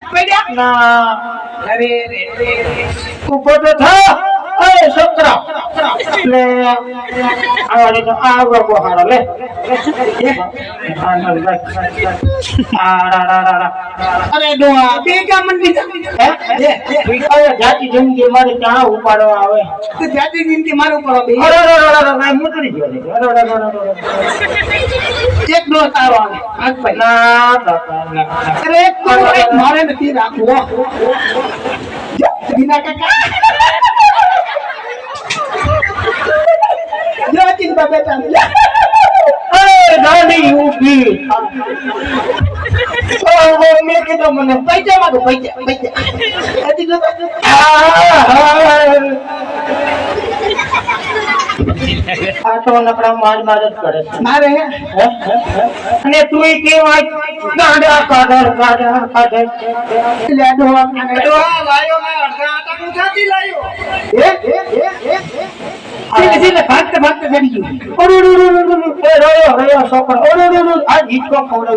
પડ્યા ના અરે રે ઉભો તો થા અરે છોકરા લે આવાડે તો આગો બહાર લે અરે ડોહા બે કા મંડી હે અરે જાતિ જિંદગી મારી ક્યાં ઉપાડવા આવે તો જાતિ જિંદગી મારું પર બે અરે મુતરી ગયો એક ડો તારો આવે હાથ ભાઈ ના બાપા ના અરે તો એક મારે નથી રાખવો વિના કાકા જો ચિંતા બેટા અરે દાદી ઊભી મેં કીધું મને પૈસા માંગો પૈસા હજી જો આ તો નકરા માર જ કરે છે મારે અને તું કેવાય ગાડા કાઢે લે ડોહા ડોહા લાયો ના અડધા આટાનું સાથી લાયો ધીરે ભાગતે ચડી ગયું એ રહ્યો છોકરો આ હિચકો ખવડે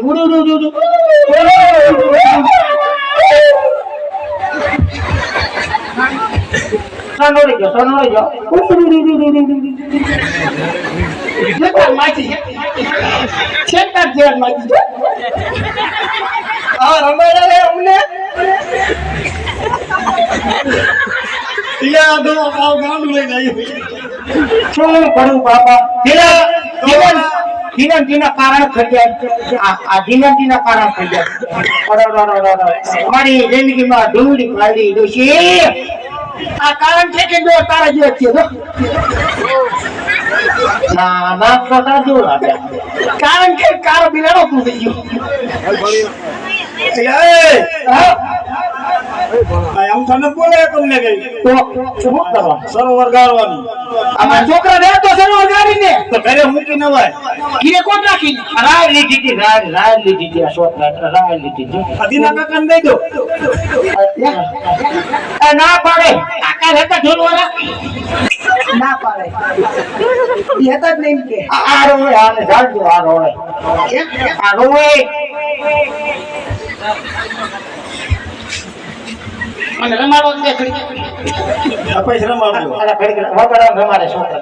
સોનોરી ગયો જેટલા માછી છેટા જેલ માછી આ રમાડે રે અમને યા દો આવ ગાંડું લઈને આવ્યો શું કરું બાપા જીના કારણ ખર્યા આ જીના કારણ ખર્યા મારી જિંદગીમાં ધૂળ કાઢી દોશી આ કારણ છે કે જો તારા જેવો છે જો ના પોતા દૂર આવ્યા કારણ કે કાર બિલાડો તું થઈ ગયો આમ તને બોલે તમને કઈ તો શું કરવા સરોવર ગાળવાનું અમારા છોકરા રહે તો સરોવર ગાડીને તો ઘરે મૂકી ન હોય ઘીરે કોટ રાખી રાય લીધી આ છોકરા રાય લીધી અધીના કાકાને દઈ દો ના પાડે કાકા રહેતા ઢોલવાળા ના પાડે એ હતા જ નહીં કે આ રોવે આને જાડજો આ રોવે મને રમાડો દે ખડી પૈસા રમાડજો વગર રમાડે છોકરા